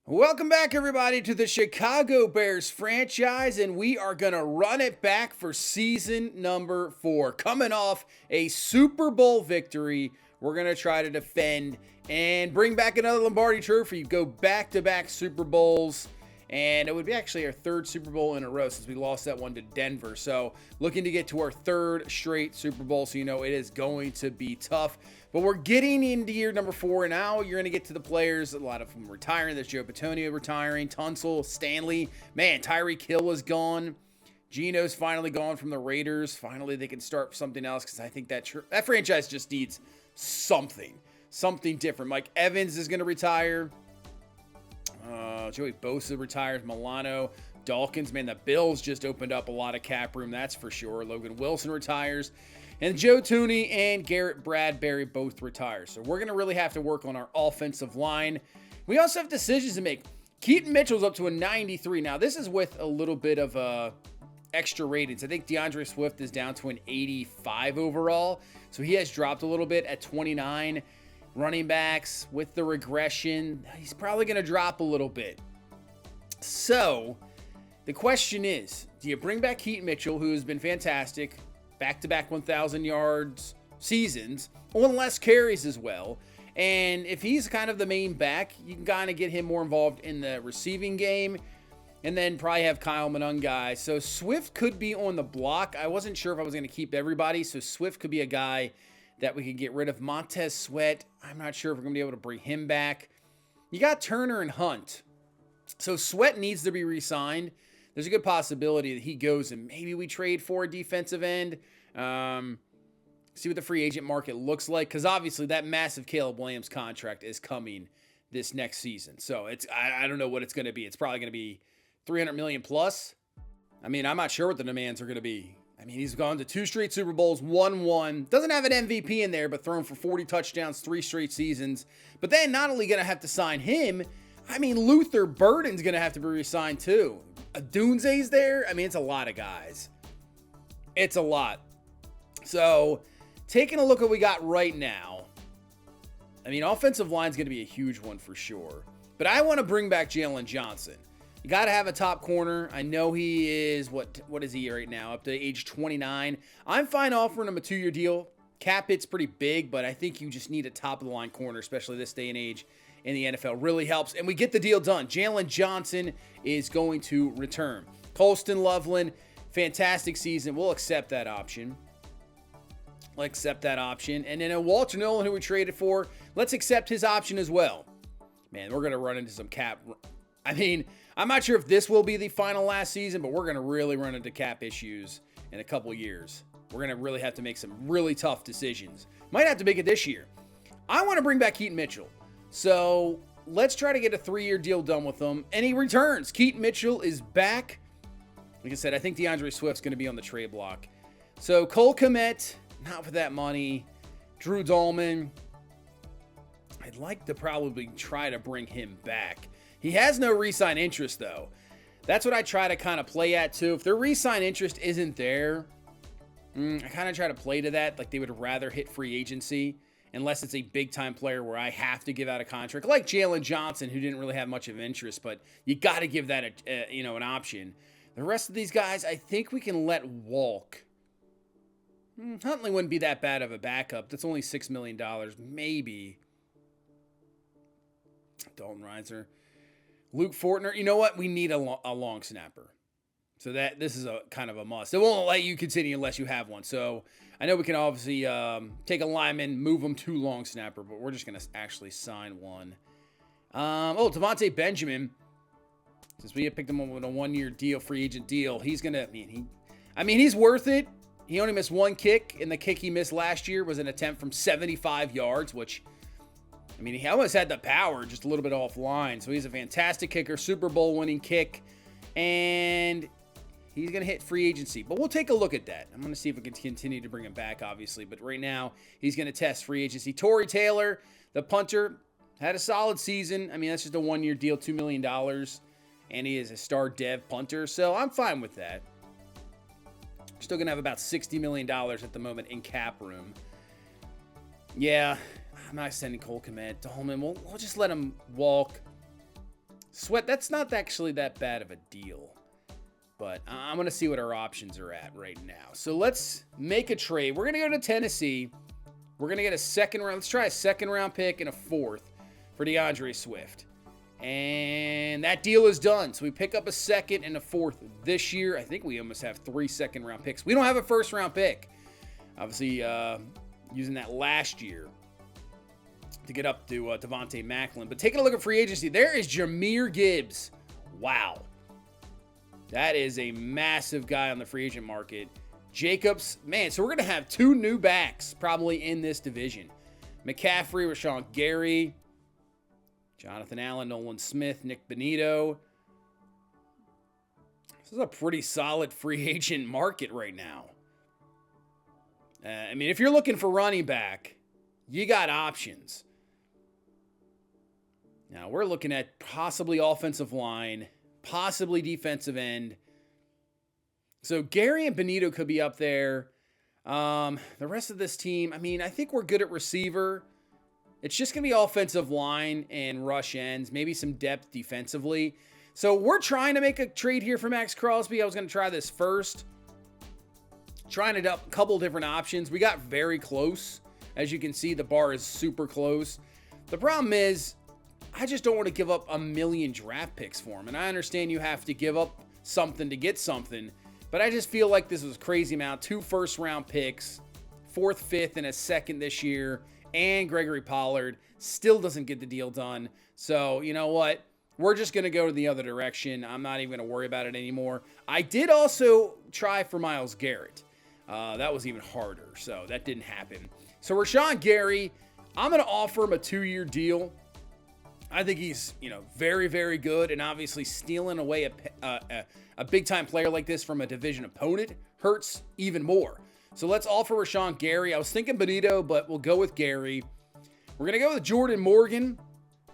Welcome back, everybody, to the Chicago Bears franchise, and we are going to run it back for season number 4. Coming off a Super Bowl victory, we're going to try to defend and bring back another Lombardi Trophy, go back-to-back Super Bowls, and it would be actually our third Super Bowl in a row since we lost that one to Denver. So looking to get to our third straight Super Bowl, so you know it is going to be tough. But we're getting into year number 4, and now you're going to get to the players. A lot of them retiring. There's Joe Bitonio retiring, Tunsil, Stanley. Man, Tyreek Hill is gone. Geno's finally gone from the Raiders. Finally, they can start something else because I think that franchise just needs something different. Mike Evans is going to retire. Joey Bosa retires. Milano. Dawkins, man, the Bills just opened up a lot of cap room, that's for sure. Logan Wilson retires. And Joe Thuney and Garrett Bradbury both retire. So we're going to really have to work on our offensive line. We also have decisions to make. Keaton Mitchell's up to a 93. Now, this is with a little bit of extra ratings. I think DeAndre Swift is down to an 85 overall. So he has dropped a little bit at 29. Running backs with the regression, he's probably going to drop a little bit. So the question is, do you bring back Keaton Mitchell, who has been fantastic, back-to-back 1,000 yards seasons, on less carries as well? And if he's kind of the main back, you can kind of get him more involved in the receiving game, and then probably have Kyle Monangai. So Swift could be on the block. I wasn't sure if I was going to keep everybody, so Swift could be a guy that we could get rid of. Montez Sweat, I'm not sure if we're going to be able to bring him back. You got Turner and Hunt. So Sweat needs to be re-signed. There's a good possibility that he goes and maybe we trade for a defensive end. See what the free agent market looks like, because obviously that massive Caleb Williams contract is coming this next season. So I don't know what it's going to be. It's probably going to be $300 million plus. I mean, I'm not sure what the demands are going to be. I mean, he's gone to 2 straight Super Bowls, won 1. Doesn't have an MVP in there, but thrown for 40 touchdowns 3 straight seasons. But then not only going to have to sign him, I mean, Luther Burden's going to have to be re-signed too. Dunze's there. I mean, it's a lot of guys. It's a lot. So, taking a look at what we got right now, I mean, offensive line's going to be a huge one for sure. But I want to bring back Jalen Johnson. You got to have a top corner. I know he is, what is he right now? Up to age 29. I'm fine offering him a 2-year deal. Cap hit's pretty big, but I think you just need a top-of-the-line corner, especially this day and age in the NFL. Really helps, and we get the deal done. Jalen Johnson is going to return. Colston Loveland, fantastic season. We'll accept that option. And then Walter Nolan, who we traded for, let's accept his option as well. Man, we're going to run into some cap. I mean, I'm not sure if this will be the final last season, but we're going to really run into cap issues in a couple years. We're going to really have to make some really tough decisions. Might have to make it this year. I want to bring back Keaton Mitchell. So let's try to get a 3-year deal done with him. And he returns. Keaton Mitchell is back. Like I said, I think DeAndre Swift's going to be on the trade block. So Cole Kmet, not for that money. Drew Dahlman, I'd like to probably try to bring him back. He has no re-sign interest, though. That's what I try to kind of play at, too. If their re-sign interest isn't there, I kind of try to play to that. Like, they would rather hit free agency, unless it's a big-time player where I have to give out a contract. Like Jalen Johnson, who didn't really have much of interest, but you got to give that an option. The rest of these guys, I think we can let walk. Huntley wouldn't be that bad of a backup. That's only $6 million, maybe. Dalton Reiser. Luke Fortner, you know what? We need a long snapper. So this is a kind of a must. It won't let you continue unless you have one. So I know we can obviously take a lineman, move them to long snapper, but we're just going to actually sign one. Devontae Benjamin, since we had picked him up with a 1-year deal, free agent deal, he's going to, he's worth it. He only missed 1 kick, and the kick he missed last year was an attempt from 75 yards, which, he almost had the power, just a little bit offline. So he's a fantastic kicker, Super Bowl winning kick, and he's going to hit free agency. But we'll take a look at that. I'm going to see if we can continue to bring him back, obviously. But right now, he's going to test free agency. Torrey Taylor, the punter, had a solid season. That's just a 1-year deal, $2 million. And he is a star dev punter, so I'm fine with that. Still going to have about $60 million at the moment in cap room. Yeah, I'm not extending Cole Kmet. Dahlman, we'll just let him walk. Sweat, that's not actually that bad of a deal. But I'm going to see what our options are at right now. So let's make a trade. We're going to go to Tennessee. We're going to get a second round. Let's try a second round pick and a fourth for DeAndre Swift. And that deal is done. So we pick up a second and a fourth this year. I think we almost have 3 second round picks. We don't have a first round pick. Obviously, using that last year to get up to Devontae Macklin. But taking a look at free agency, there is Jahmyr Gibbs. Wow. That is a massive guy on the free agent market. Jacobs, man, so we're going to have 2 new backs probably in this division. McCaffrey, Rashawn Gary, Jonathan Allen, Nolan Smith, Nick Benito. This is a pretty solid free agent market right now. I mean, if you're looking for running back, you got options. Now, we're looking at possibly offensive line, possibly defensive end. So Gary and Benito could be up there. The rest of this team, I mean, I think we're good at receiver. It's just going to be offensive line and rush ends, maybe some depth defensively. So we're trying to make a trade here for Max Crosby. I was going to try this first. Trying a couple different options. We got very close. As you can see, the bar is super close. The problem is, I just don't want to give up a million draft picks for him. And I understand you have to give up something to get something. But I just feel like this was a crazy amount. 2 first-round picks, 4th, 5th, and a 2nd this year. And Gregory Pollard still doesn't get the deal done. So, you know what? We're just going to go to the other direction. I'm not even going to worry about it anymore. I did also try for Myles Garrett. That was even harder. So that didn't happen. So Rashawn Gary, I'm going to offer him a 2-year deal. I think he's, very, very good. And obviously stealing away a big-time player like this from a division opponent hurts even more. So let's offer Rashawn Gary. I was thinking Benito, but we'll go with Gary. We're going to go with Jordan Morgan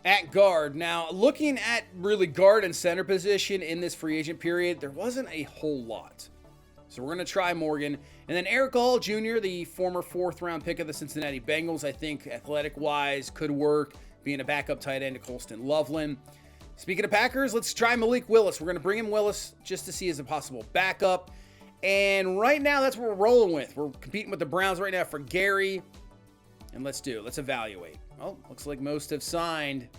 at guard. Now, looking at really guard and center position in this free agent period, there wasn't a whole lot. So we're going to try Morgan. And then Eric All Jr., the former 4th-round pick of the Cincinnati Bengals, I think athletic-wise could work, being a backup tight end to Colston Loveland. Speaking of Packers, let's try Malik Willis. We're going to bring in Willis just to see as a possible backup. And right now, that's what we're rolling with. We're competing with the Browns right now for Gary. And let's evaluate. Oh, looks like most have signed.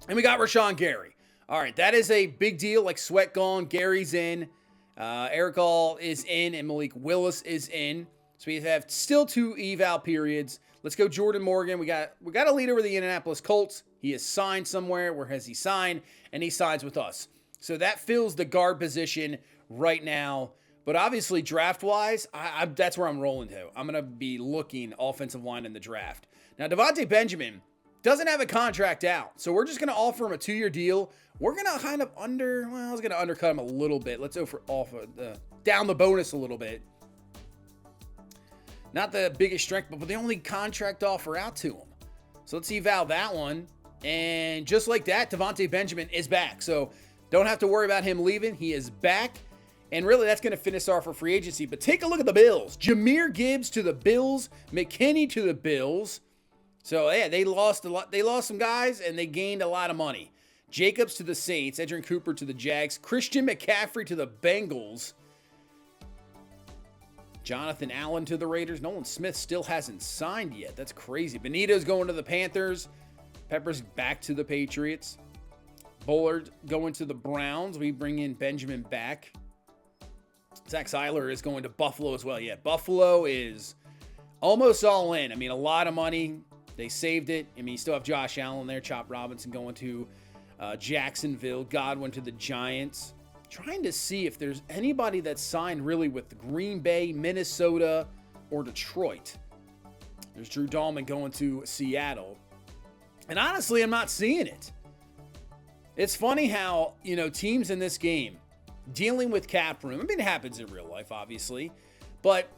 And we got Rashawn Gary. All right, that is a big deal. Like Sweat gone, Gary's in. Eric All is in, and Malik Willis is in. So we have still 2 eval periods. Let's go Jordan Morgan. We got a lead over the Indianapolis Colts. He is signed somewhere. Where has he signed? And he signs with us. So that fills the guard position right now. But obviously, draft-wise, that's where I'm rolling to. I'm going to be looking offensive line in the draft. Now, Devontae Benjamin doesn't have a contract out. So we're just going to offer him a 2-year deal. We're going to kind of I was going to undercut him a little bit. Let's down the bonus a little bit. Not the biggest strength, but the only contract offer out to him. So let's eval that one. And just like that, Devontae Benjamin is back. So don't have to worry about him leaving. He is back. And really, that's going to finish off for free agency. But take a look at the Bills. Jahmyr Gibbs to the Bills. McKinney to the Bills. So, yeah, they lost a lot. They lost some guys, and they gained a lot of money. Jacobs to the Saints. Edgerrin Cooper to the Jags. Christian McCaffrey to the Bengals. Jonathan Allen to the Raiders. Nolan Smith still hasn't signed yet. That's crazy. Benito's going to the Panthers. Peppers back to the Patriots. Bullard going to the Browns. We bring in Benjamin back. Zach Seiler is going to Buffalo as well. Yeah, Buffalo is almost all in. I mean, a lot of money. They saved it. I mean, you still have Josh Allen there. Chop Robinson going to Jacksonville. Godwin to the Giants. Trying to see if there's anybody that's signed really with Green Bay, Minnesota, or Detroit. There's Drew Dahlman going to Seattle. And honestly, I'm not seeing it. It's funny how, teams in this game dealing with cap room. I mean, it happens in real life, obviously. But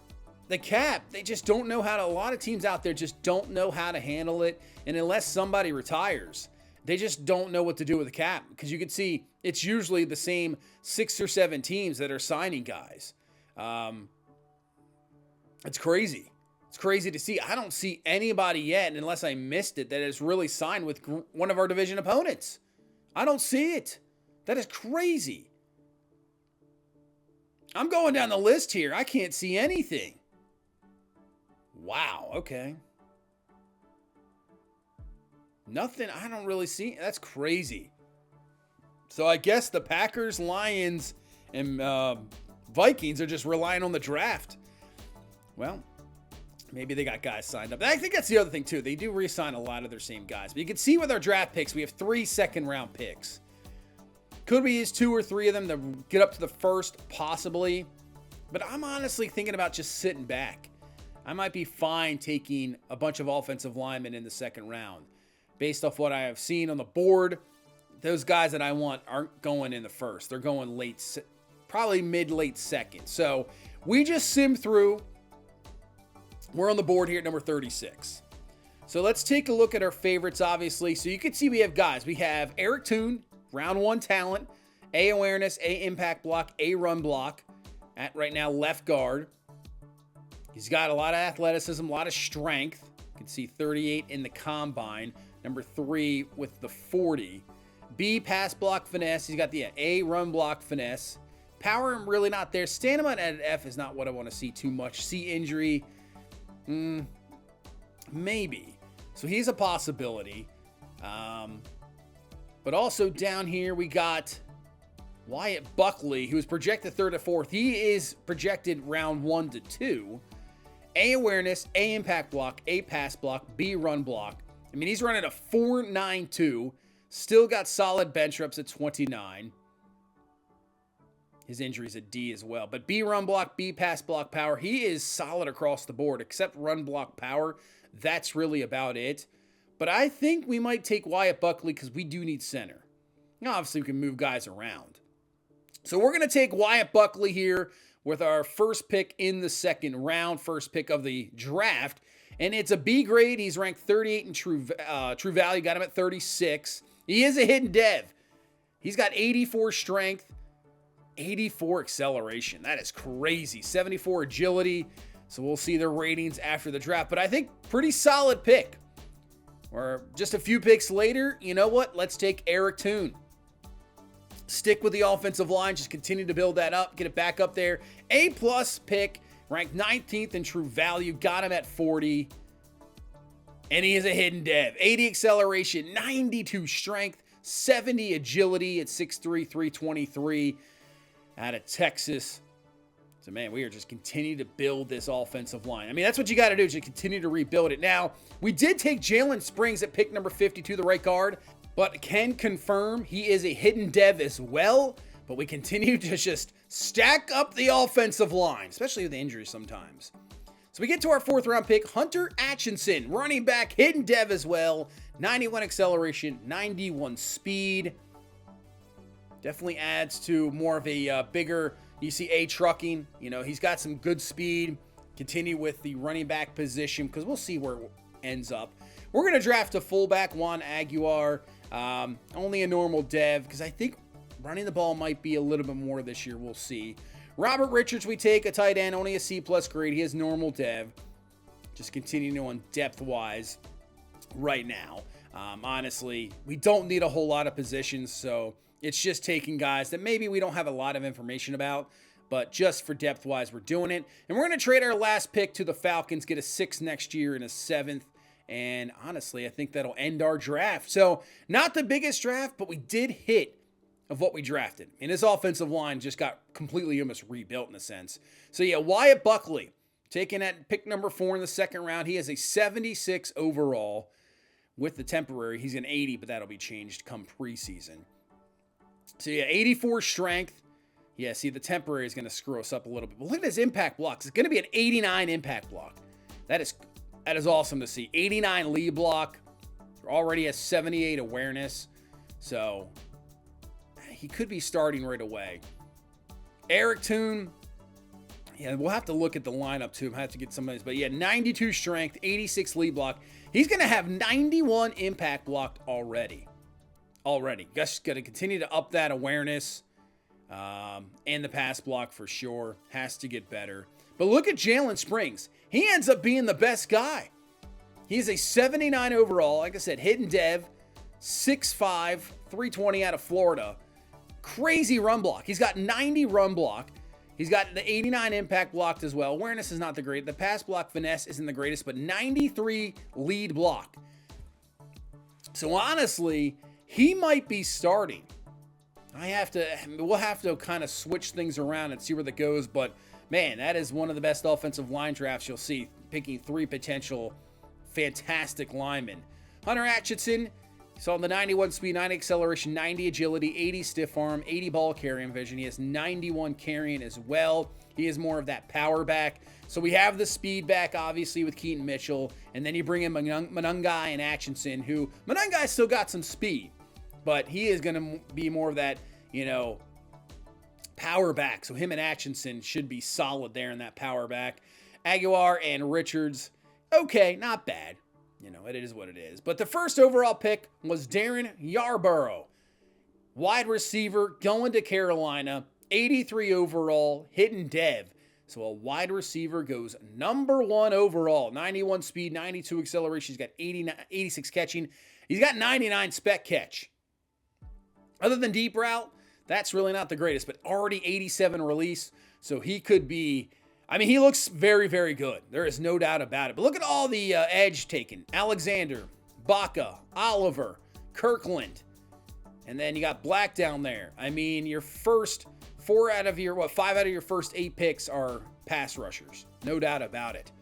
the cap, they just don't know how to. A lot of teams out there just don't know how to handle it. And unless somebody retires, they just don't know what to do with the cap. Because you can see it's usually the same 6 or 7 teams that are signing guys. It's crazy. It's crazy to see. I don't see anybody yet, unless I missed it, that has really signed with one of our division opponents. I don't see it. That is crazy. I'm going down the list here. I can't see anything. Wow, okay. Nothing. I don't really see. That's crazy. So I guess the Packers, Lions, and Vikings are just relying on the draft. Well, maybe they got guys signed up. I think that's the other thing, too. They do re-sign a lot of their same guys. But you can see with our draft picks, we have 3 second-round picks. Could we use 2 or 3 of them to get up to the first, possibly? But I'm honestly thinking about just sitting back. I might be fine taking a bunch of offensive linemen in the second round. Based off what I have seen on the board, those guys that I want aren't going in the first. They're going late, probably mid-late second. So we just sim through. We're on the board here at number 36. So let's take a look at our favorites, obviously. So you can see we have guys. We have Eric Toon, round 1 talent, A awareness, A impact block, A run block. At right now, left guard. He's got a lot of athleticism, a lot of strength. You can see 38 in the combine. Number 3 with the 40. B, pass block finesse. He's got the A, run block finesse. Power, really not there. Stamina at F is not what I want to see too much. C, injury. Maybe. So he's a possibility. But also down here we got Wyatt Buckley, who is projected 3rd or 4th. He is projected round 1 to 2. A awareness, A impact block, A pass block, B run block. I mean, he's running a 4.92. Still got solid bench reps at 29. His injury's a D as well. But B run block, B pass block power. He is solid across the board, except run block power. That's really about it. But I think we might take Wyatt Buckley because we do need center. Now, obviously, we can move guys around. So we're going to take Wyatt Buckley here with our first pick in the second round, first pick of the draft. And it's a B grade. He's ranked 38 in true value. Got him at 36. He is a hidden dev. He's got 84 strength, 84 acceleration. That is crazy. 74 agility. So we'll see their ratings after the draft. But I think pretty solid pick. Or just a few picks later, you know what? Let's take Eric Toon. Stick with the offensive line. Just continue to build that up. Get it back up there. A-plus pick. Ranked 19th in true value. Got him at 40. And he is a hidden dev. 80 acceleration, 92 strength, 70 agility at 6'3", 323 out of Texas. So, man, we are just continuing to build this offensive line. I mean, that's what you got to do, is just continue to rebuild it. Now, we did take Jalen Springs at pick number 52, the right guard, but can confirm he is a hidden dev as well. But we continue to just stack up the offensive line, especially with the injuries sometimes. So we get to our 4th round pick, Hunter Atchinson, running back, hidden dev as well. 91 acceleration, 91 speed. Definitely adds to more of a bigger, you see A trucking. You know, he's got some good speed. Continue with the running back position because we'll see where it ends up. We're going to draft a fullback, Juan Aguilar. Only a normal dev because I think running the ball might be a little bit more this year. We'll see. Robert Richards, we take a tight end, only a C-plus grade. He has normal dev. Just continuing on depth-wise right now. Honestly, we don't need a whole lot of positions, so it's just taking guys that maybe we don't have a lot of information about, but just for depth-wise, we're doing it. And we're going to trade our last pick to the Falcons, get a 6th next year and a 7th. And honestly, I think that'll end our draft. So, not the biggest draft, but we did hit of what we drafted. And his offensive line just got completely almost rebuilt in a sense. So yeah, Wyatt Buckley, taken at pick number 4 in the second round. He has a 76 overall with the temporary. He's an 80, but that'll be changed come preseason. So yeah, 84 strength. Yeah, see, the temporary is going to screw us up a little bit. But look at his impact blocks. It's going to be an 89 impact block. That is awesome to see. 89 lead block. Already has 78 awareness. So he could be starting right away. Eric Toon. Yeah, we'll have to look at the lineup too. I have to get some of these. But yeah, 92 strength, 86 lead block. He's going to have 91 impact blocked already. Just got to continue to up that awareness. And the pass block for sure. Has to get better. But look at Jalen Springs. He ends up being the best guy. He's a 79 overall. Like I said, hidden dev. 6'5", 320 out of Florida. Crazy run block. He's got 90 run block. He's got the 89 impact blocked as well. Awareness is not the great. The pass block finesse isn't the greatest, but 93 lead block. So honestly, he might be starting. We'll have to kind of switch things around and see where that goes, but man, that is one of the best offensive line drafts you'll see, picking 3 potential fantastic linemen. Hunter Atchison, saw the 91 speed, 90 acceleration, 90 agility, 80 stiff arm, 80 ball carrying vision. He has 91 carrying as well. He is more of that power back. So we have the speed back, obviously, with Keaton Mitchell, and then you bring in Monangai and Atchison, who Monangai still got some speed, but he is going to be more of that, power back. So him and Atchison should be solid there in that power back. Aguilar and Richards, okay, not bad. It is what it is. But the first overall pick was Darren Yarborough, wide receiver, going to Carolina, 83 overall, hitting dev. So a wide receiver goes number 1 overall, 91 speed, 92 acceleration. He's got 86 catching. He's got 99 spec catch. Other than deep route, that's really not the greatest, but already 87 release. So he could be, he looks very, very good. There is no doubt about it. But look at all the edge taken. Alexander, Baca, Oliver, Kirkland. And then you got Black down there. Your first 5 out of your first 8 picks are pass rushers. No doubt about it.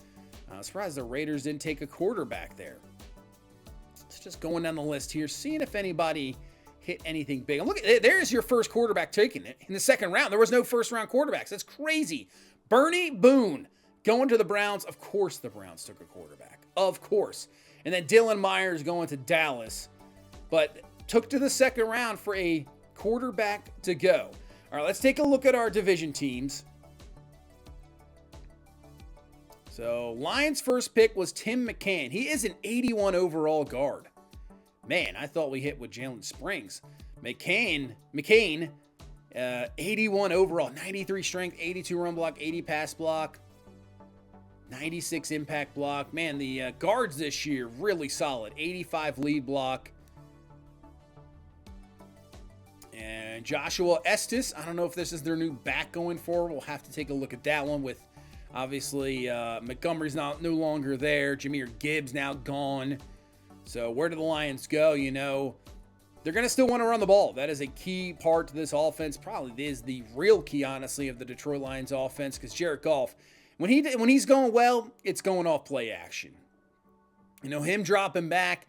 I'm surprised the Raiders didn't take a quarterback there. It's just going down the list here, seeing if anybody hit anything big. And look, there's your first quarterback taking it in the second round. There was no first round quarterbacks. That's crazy. Bernie Boone going to the Browns. Of course the Browns took a quarterback. Of course. And then Dylan Myers going to Dallas. But took to the second round for a quarterback to go. All right, let's take a look at our division teams. So Lions' first pick was Tim McCann. He is an 81 overall guard. Man, I thought we hit with Jalen Springs. McCain, 81 overall, 93 strength, 82 run block, 80 pass block, 96 impact block. Man, the guards this year, really solid. 85 lead block. And Joshua Estes, I don't know if this is their new back going forward. We'll have to take a look at that one with, obviously, Montgomery's no longer there. Jahmyr Gibbs now gone. So where do the Lions go? They're going to still want to run the ball. That is a key part to this offense. Probably is the real key, honestly, of the Detroit Lions offense, because Jared Goff, when he's going well, it's going off play action. Him dropping back,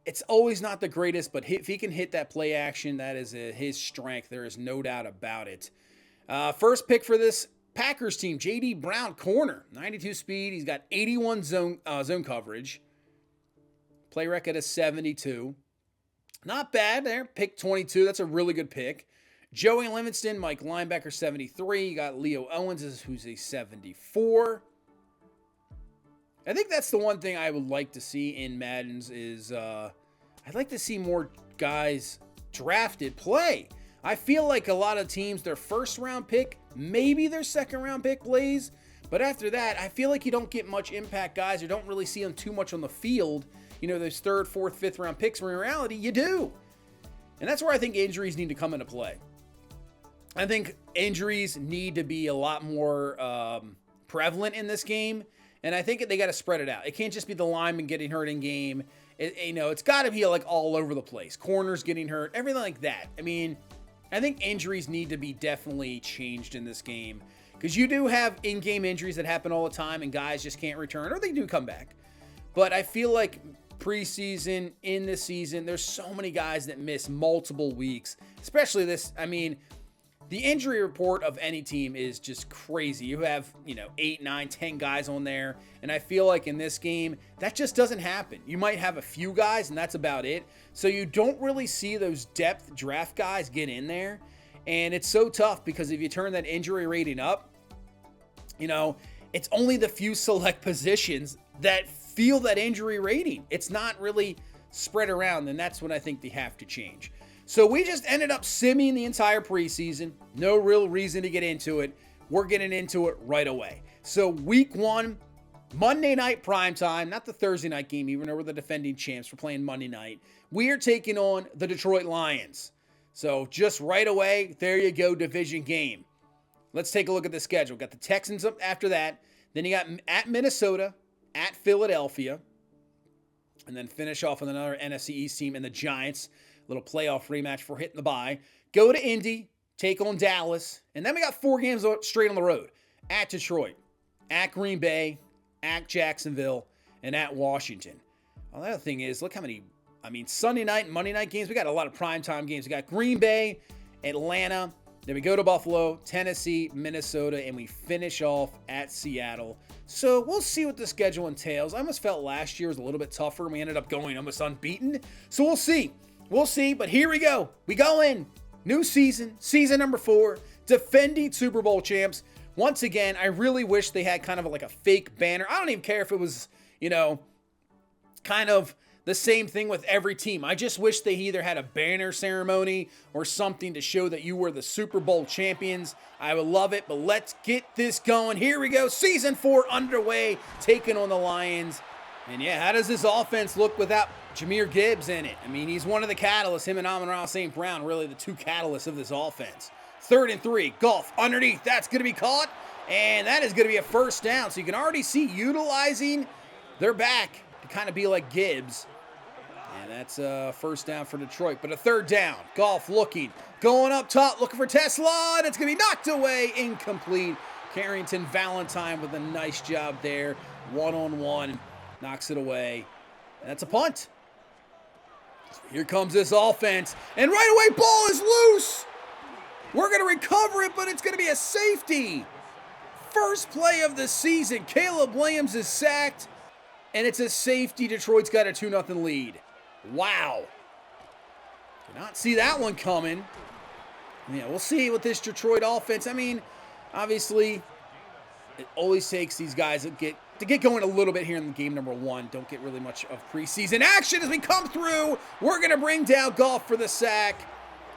it's always not the greatest, but if he can hit that play action, that is his strength. There is no doubt about it. First pick for this Packers team, J.D. Brown, corner, 92 speed. He's got 81 zone coverage. Play record is 72. Not bad there. Pick 22. That's a really good pick. Joey Livingston, Mike linebacker, 73. You got Leo Owens, who's a 74. I think that's the one thing I would like to see in Madden's is I'd like to see more guys drafted play. I feel like a lot of teams, their first round pick, maybe their second round pick plays. But after that, I feel like you don't get much impact guys. You don't really see them too much on the field. Those third, fourth, fifth round picks, where in reality, you do. And that's where I think injuries need to come into play. I think injuries need to be a lot more prevalent in this game. And I think they got to spread it out. It can't just be the lineman getting hurt in game. It's got to be like all over the place. Corners getting hurt, everything like that. I think injuries need to be definitely changed in this game. Because you do have in-game injuries that happen all the time and guys just can't return, or they do come back. But I feel like preseason, in this season, there's so many guys that miss multiple weeks, especially this. The injury report of any team is just crazy. You have, 8, 9, 10 guys on there. And I feel like in this game, that just doesn't happen. You might have a few guys and that's about it. So you don't really see those depth draft guys get in there. And it's so tough because if you turn that injury rating up, it's only the few select positions that feel that injury rating. It's not really spread around, and that's when I think they have to change. So we just ended up simming the entire preseason. No real reason to get into it. We're getting into it right away. So week 1, Monday night primetime, not the Thursday night game, even though we're the defending champs. We're playing Monday night. We are taking on the Detroit Lions. So just right away, there you go, division game. Let's take a look at the schedule. Got the Texans up after that. Then you got at Minnesota, at Philadelphia, and then finish off with another NFC East team and the Giants. Little playoff rematch for hitting the bye. Go to Indy, take on Dallas, and then we got 4 games straight on the road. At Detroit, at Green Bay, at Jacksonville, and at Washington. Well, the other thing is, look how many, Sunday night and Monday night games. We got a lot of primetime games. We got Green Bay, Atlanta, then we go to Buffalo, Tennessee, Minnesota, and we finish off at Seattle. So we'll see what the schedule entails. I almost felt last year was a little bit tougher, and we ended up going almost unbeaten. So we'll see. We'll see, but here we go. We go in. New season, season number 4, defending Super Bowl champs. Once again, I really wish they had kind of like a fake banner. I don't even care if it was, kind of the same thing with every team. I just wish they either had a banner ceremony or something to show that you were the Super Bowl champions. I would love it, but let's get this going. Here we go. Season 4 underway, taking on the Lions. And yeah, how does this offense look without Jahmyr Gibbs in it? He's one of the catalysts. Him and Amon-Ra St. Brown, really the 2 catalysts of this offense. 3rd and 3, Goff underneath. That's going to be caught, and that is going to be a first down. So you can already see utilizing their back to kind of be like Gibbs. And that's a first down for Detroit. But a 3rd down. Goff looking, going up top, looking for Tesla, and it's going to be knocked away, incomplete. Carrington Valentine with a nice job there. 1-on-1, knocks it away. And that's a punt. So here comes this offense, and right away, ball is loose. We're going to recover it, but it's going to be a safety. First play of the season. Caleb Williams is sacked, and it's a safety. Detroit's got a 2-0 lead. Wow. Did not see that one coming. Yeah, we'll see with this Detroit offense. Obviously, it always takes these guys to get going a little bit here in the game number 1. Don't get really much of preseason action as we come through. We're going to bring down Goff for the sack.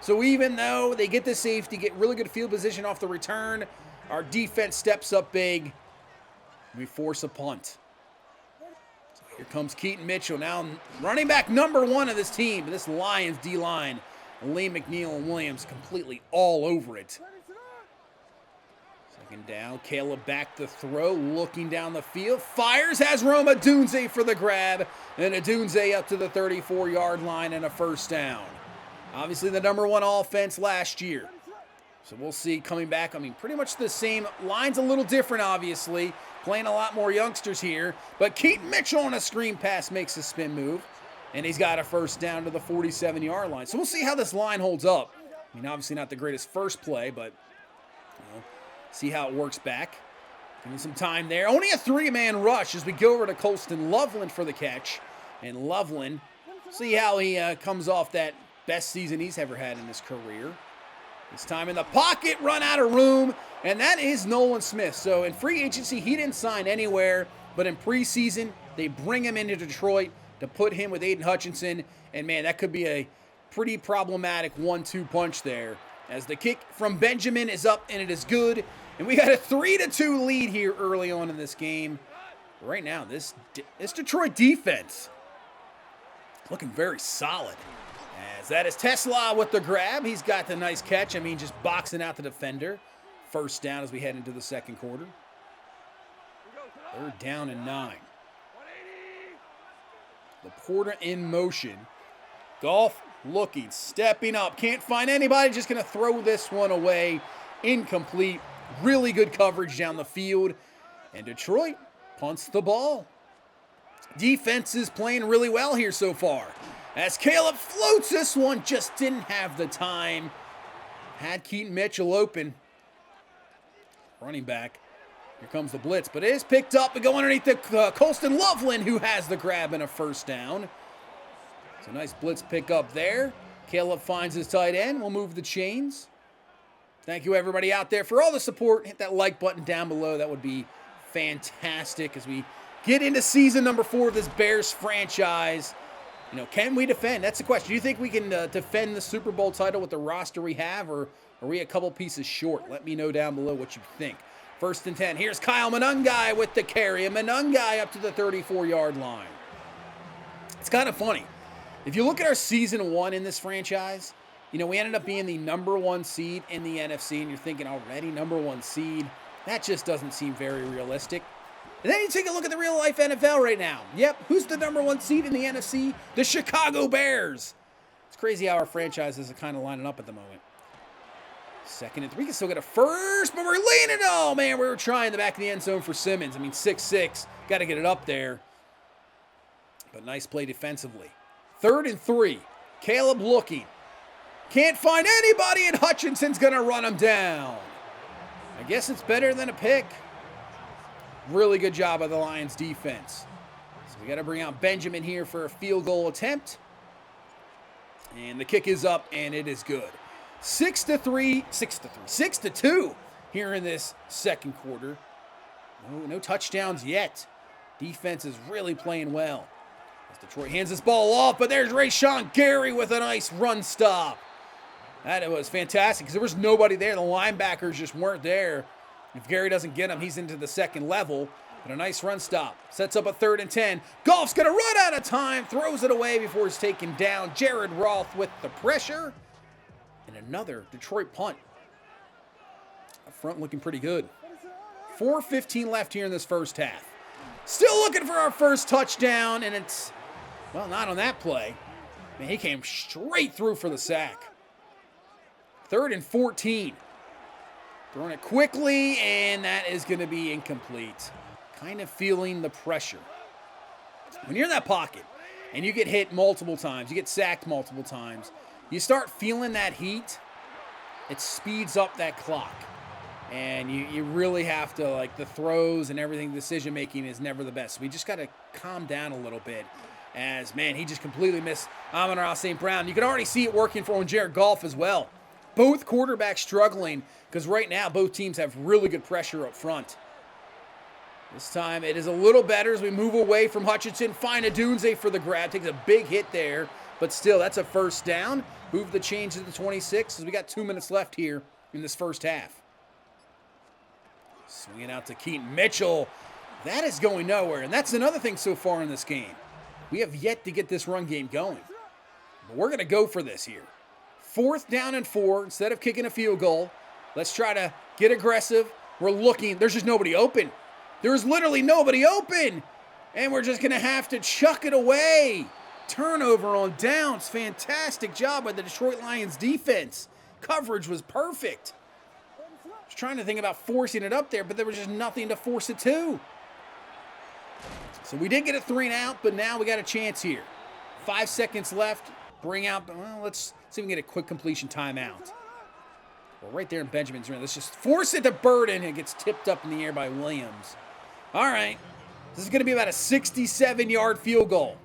So even though they get the safety, get really good field position off the return, our defense steps up big. We force a punt. So here comes Keaton Mitchell, now running back number 1 of this team, this Lions D-line. Lee McNeil and Williams completely all over it. 2nd down, Caleb back to throw, looking down the field, fires, has Rome Odunze for the grab, and Odunze up to the 34-yard line and a first down. Obviously the number 1 offense last year. So we'll see coming back. Pretty much the same. Line's a little different, obviously. Playing a lot more youngsters here. But Keaton Mitchell on a screen pass makes a spin move. And he's got a first down to the 47-yard line. So we'll see how this line holds up. Obviously not the greatest first play, but see how it works back. Give him some time there. Only a 3-man rush as we go over to Colston Loveland for the catch. And Loveland, see how he comes off that best season he's ever had in his career. This time in the pocket, run out of room, and that is Nolan Smith. So in free agency, he didn't sign anywhere, but in preseason, they bring him into Detroit to put him with Aiden Hutchinson, and man, that could be a pretty problematic 1-2 punch there, as the kick from Benjamin is up, and it is good, and we got a 3-2 lead here early on in this game. Right now, this Detroit defense looking very solid. As that is Tesla with the grab. He's got the nice catch. Just boxing out the defender. First down as we head into the 2nd quarter. 3rd down and 9. Laporta in motion. Goff looking, stepping up. Can't find anybody. Just going to throw this one away. Incomplete. Really good coverage down the field. And Detroit punts the ball. Defense is playing really well here so far. As Caleb floats this one, just didn't have the time. Had Keaton Mitchell open. Running back. Here comes the blitz, but it is picked up and go underneath the Colston Loveland, who has the grab and a first down. So nice blitz pick up there. Caleb finds his tight end. We'll move the chains. Thank you, everybody out there, for all the support. Hit that like button down below. That would be fantastic as we get into season number 4 of this Bears franchise. Can we defend? That's the question. Do you think we can defend the Super Bowl title with the roster we have, or are we a couple pieces short? Let me know down below what you think. First and 10. Here's Kyle Monungai with the carry. And Monungai up to the 34-yard line. It's kind of funny. If you look at our season 1 in this franchise, you know, we ended up being the number 1 seed in the NFC, and you're thinking already number 1 seed. That just doesn't seem very realistic. And then you take a look at the real life NFL right now. Yep, who's the number 1 seed in the NFC? The Chicago Bears. It's crazy how our franchises are kind of lining up at the moment. Second and 3, we can still get a first, but we're leaning. Oh man, we were trying the back of the end zone for Simmons. I mean, 6'6", got to get it up there. But nice play defensively. Third and 3, Caleb looking. Can't find anybody, and Hutchinson's going to run him down. I guess it's better than a pick. Really good job by the Lions defense. So we got to bring out Benjamin here for a field goal attempt. And the kick is up, and it is good. 6-2 here in this second quarter. No touchdowns yet. Defense is really playing well. As Detroit hands this ball off, but there's Rashawn Gary with a nice run stop. That was fantastic because there was nobody there. The linebackers just weren't there. If Gary doesn't get him, he's into the second level. But a nice run stop. Sets up a 3rd and 10. Goff's going to run out of time. Throws it away before he's taken down. Jared Roth with the pressure. And another Detroit punt. Up front looking pretty good. 4:15 left here in this first half. Still looking for our first touchdown. And it's, well, not on that play. Man, he came straight through for the sack. 3rd and 14. Throwing it quickly, and that is going to be incomplete. Kind of feeling the pressure. When you're in that pocket, and you get hit multiple times, you get sacked multiple times, you start feeling that heat, it speeds up that clock. And you really have to, like, the throws and everything, decision-making is never the best. So we just got to calm down a little bit. As, man, he just completely missed Amon-Ra St. Brown. You can already see it working for Jared Goff as well. Both quarterbacks struggling because right now both teams have really good pressure up front. This time it is a little better as we move away from Hutchinson. Find Adunze for the grab. Takes a big hit there, but still that's a first down. Move the change to the 26 as we got 2 minutes left here in this first half. Swinging out to Keaton Mitchell. That is going nowhere, and that's another thing so far in this game. We have yet to get this run game going, but we're going to go for this here. 4th down and 4, instead of kicking a field goal, let's try to get aggressive. We're looking. There's just nobody open. There's literally nobody open. And we're just going to have to chuck it away. Turnover on downs. Fantastic job by the Detroit Lions defense. Coverage was perfect. I was trying to think about forcing it up there, but there was just nothing to force it to. So we did get a 3 and out, but now we got a chance here. 5 seconds left. Bring out, well, let's see if we can get a quick completion timeout. Well, right there in Benjamin's room. Let's just force it to Burden. It gets tipped up in the air by Williams. All right. This is going to be about a 67-yard field goal.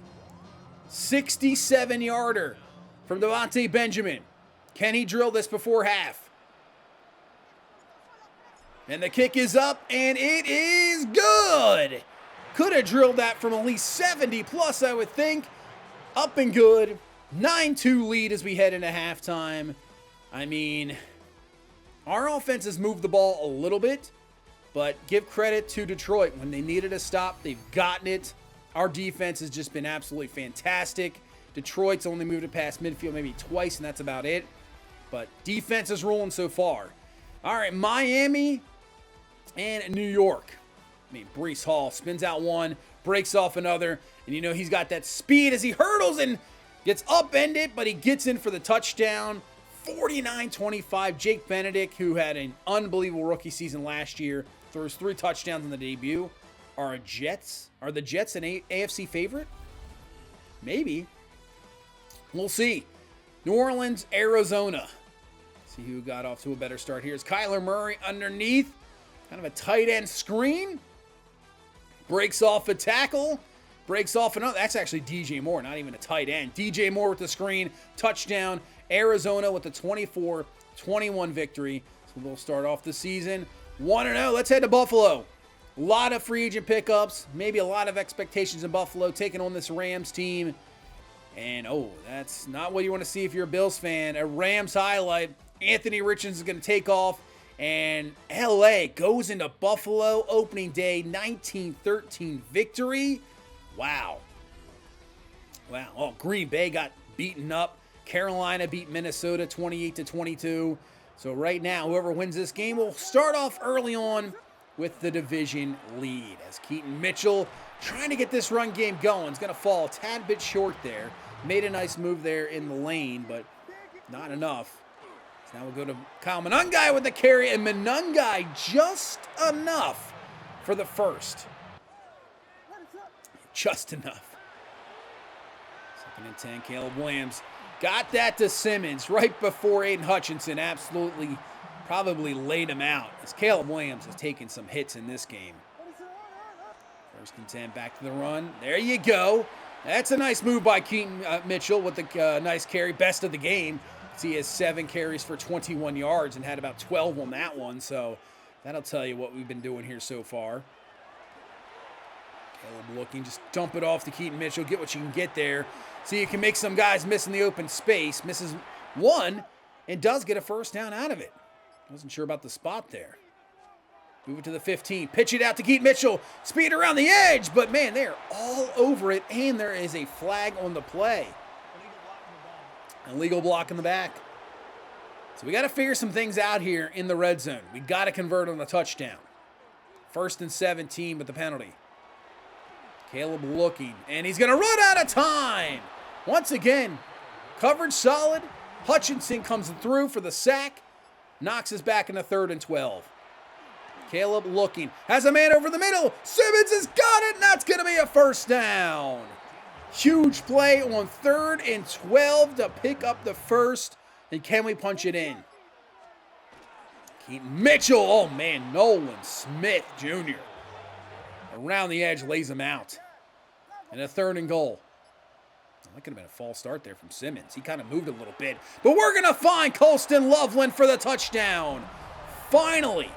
67-yarder from Devontae Benjamin. Can he drill this before half? And the kick is up, and it is good. Could have drilled that from at least 70 plus, I would think. Up and good. 9-2 lead as we head into halftime. I mean, our offense has moved the ball a little bit, but give credit to Detroit. When they needed a stop, they've gotten it. Our defense has just been absolutely fantastic. Detroit's only moved it past midfield maybe twice, and that's about it. But defense is rolling so far. All right, Miami and New York. I mean, Breece Hall spins out one, breaks off another, and you know he's got that speed as he hurdles and gets upended, but he gets in for the touchdown. 49-25. Jake Benedict, who had an unbelievable rookie season last year, throws 3 touchdowns in the debut. Are the Jets an AFC favorite? Maybe. We'll see. New Orleans, Arizona. See who got off to a better start here. Is Kyler Murray underneath. Kind of a tight end screen. Breaks off a tackle. Breaks off another. That's actually DJ Moore, not even a tight end. DJ Moore with the screen. Touchdown. Arizona with the 24-21 victory. So we'll start off the season 1-0. Let's head to Buffalo. A lot of free agent pickups. Maybe a lot of expectations in Buffalo taking on this Rams team. And, oh, that's not what you want to see if you're a Bills fan. A Rams highlight. Anthony Richardson is going to take off And LA goes into Buffalo opening day 19-13 victory. Wow. Wow. Oh, Green Bay got beaten up. Carolina beat Minnesota 28-22. So right now, whoever wins this game will start off early on with the division lead. As Keaton Mitchell trying to get this run game going. It's going to fall a tad bit short there. Made a nice move there in the lane, but not enough. So now we'll go to Kyle Monangai with the carry, and Monangai just enough for the first. Just enough. 2nd and 10, Caleb Williams got that to Simmons right before Aiden Hutchinson absolutely probably laid him out, as Caleb Williams has taken some hits in this game. 1st and 10, back to the run. There you go. That's a nice move by Keaton Mitchell with the nice carry, best of the game. He has 7 carries for 21 yards and had about 12 on that one, so that'll tell you what we've been doing here so far. Caleb looking, just dump it off to Keaton Mitchell, get what you can get there. So you can make some guys miss in the open space. Misses one and does get a first down out of it. Wasn't sure about the spot there. Move it to the 15. Pitch it out to Keaton Mitchell. Speed around the edge, but man, they're all over it, and there is a flag on the play. Illegal block in the back. So we got to figure some things out here in the red zone. We got to convert on the touchdown. 1st and 17 with the penalty. Caleb looking, and he's going to run out of time. Once again, coverage solid. Hutchinson comes through for the sack. Knocks us back into 3rd and 12. Caleb looking, has a man over the middle. Simmons has got it, and that's going to be a first down. Huge play on 3rd and 12 to pick up the first. And can we punch it in? Keaton Mitchell. Oh, man. Nolan Smith Jr. around the edge, lays him out. And a 3rd and goal. That could have been a false start there from Simmons. He kind of moved a little bit. But we're going to find Colston Loveland for the touchdown. Finally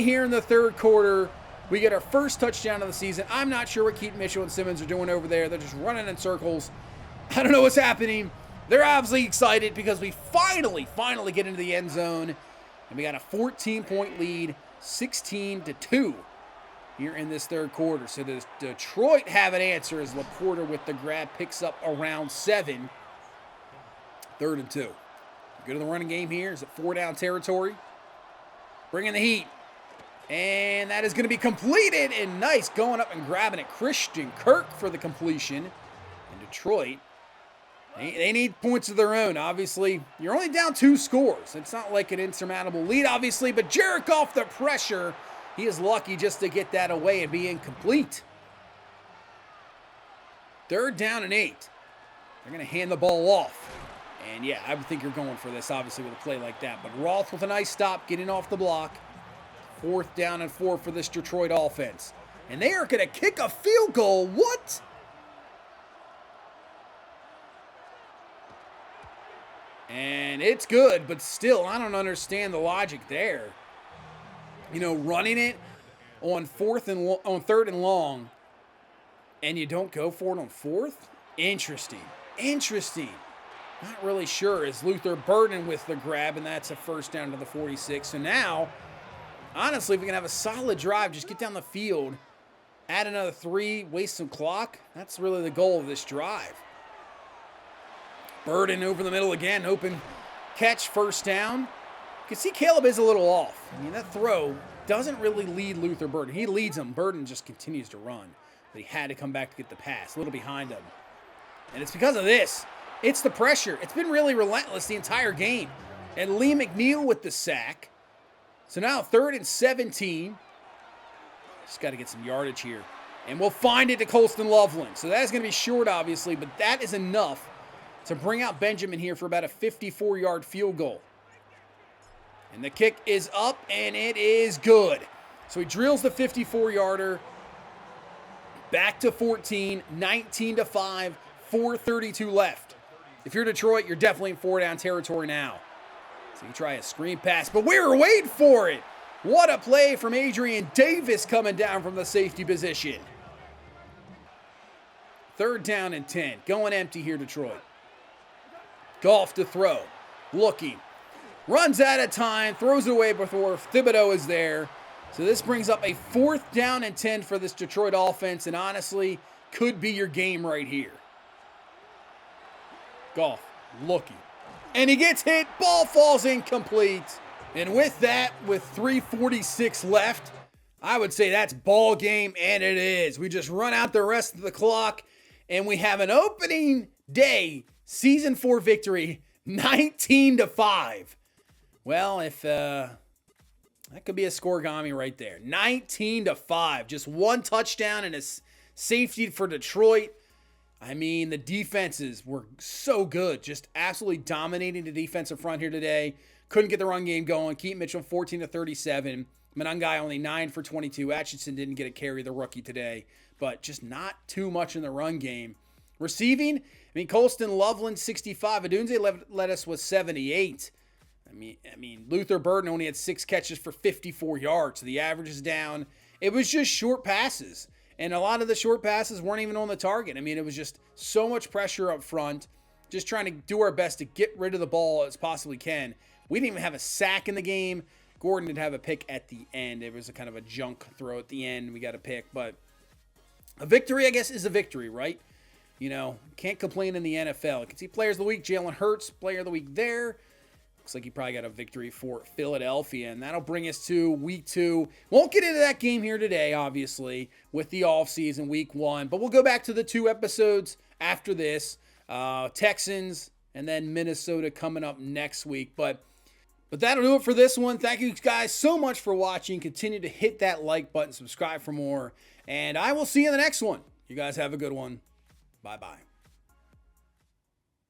here in the 3rd quarter, we get our first touchdown of the season. I'm not sure what Keaton Mitchell and Simmons are doing over there. They're just running in circles. I don't know what's happening. They're obviously excited because we finally get into the end zone. And we got a 14-point lead, 16-2 here in this 3rd quarter. So does Detroit have an answer as Laporta with the grab picks up around 7. 3rd and 2. Go to the running game here. Is it 4-down territory? Bringing the heat. And that is going to be completed, and nice going up and grabbing it. Christian Kirk for the completion. And Detroit, they need points of their own. Obviously, you're only down 2 scores. It's not like an insurmountable lead, obviously, but Jarek off the pressure. He is lucky just to get that away and be incomplete. 3rd down and 8. They're going to hand the ball off. And yeah, I would think you're going for this, obviously, with a play like that. But Roth with a nice stop, getting off the block. 4th down and 4 for this Detroit offense. And they are going to kick a field goal. What? And it's good, but still, I don't understand the logic there. You know, running it on 3rd and long, and you don't go for it on 4th? Interesting. Not really sure. Is Luther Burden with the grab, and that's a first down to the 46. So now, honestly, if we can have a solid drive, just get down the field, add another 3, waste some clock. That's really the goal of this drive. Burden over the middle again, open catch, first down. You can see Caleb is a little off. I mean, that throw doesn't really lead Luther Burden. He leads him. Burden just continues to run. But he had to come back to get the pass, a little behind him. And it's because of this. It's the pressure. It's been really relentless the entire game. And Lee McNeil with the sack. So now 3rd and 17. Just got to get some yardage here. And we'll find it to Colston Loveland. So that is going to be short, obviously, but that is enough to bring out Benjamin here for about a 54-yard field goal. And the kick is up, and it is good. So he drills the 54-yarder. Back to 14, 19-5, 4:32 left. If you're Detroit, you're definitely in 4-down territory now. So you try a screen pass, but we were waiting for it. What a play from Adrian Davis coming down from the safety position. 3rd down and 10. Going empty here, Detroit. Goff to throw. Looking. runs out of time, throws it away before Thibodeau is there. So this brings up a 4th down and 10 for this Detroit offense, and honestly, could be your game right here. Goff looking. And he gets hit. Ball falls incomplete. And with that, with 3:46 left, I would say that's ball game, and it is. We just run out the rest of the clock, and we have an opening day season 4 victory, 19-5. Well, if that could be a scoregami right there. 19-5. Just one touchdown and a safety for Detroit. I mean, the defenses were so good. Just absolutely dominating the defensive front here today. Couldn't get the run game going. Keaton Mitchell, 14-37. Manungai only 9 for 22. Atchison didn't get a carry, the rookie today. But just not too much in the run game. Receiving, I mean, Colston Loveland, 65. Adunze led us with 78. I mean, Luther Burden only had 6 catches for 54 yards. So the average is down. It was just short passes. And a lot of the short passes weren't even on the target. I mean, it was just so much pressure up front. Just trying to do our best to get rid of the ball as possibly can. We didn't even have a sack in the game. Gordon did have a pick at the end. It was a kind of a junk throw at the end. We got a pick. But a victory, I guess, is a victory, right? You know, can't complain in the NFL. You can see Players of the Week. Jalen Hurts, Player of the Week there. Looks like he probably got a victory for Philadelphia, and that'll bring us to week 2. Won't get into that game here today, obviously, with the offseason, week 1, but we'll go back to the 2 episodes after this. Texans and then Minnesota coming up next week, but that'll do it for this one. Thank you guys so much for watching. Continue to hit that like button, subscribe for more, and I will see you in the next one. You guys have a good one. Bye-bye.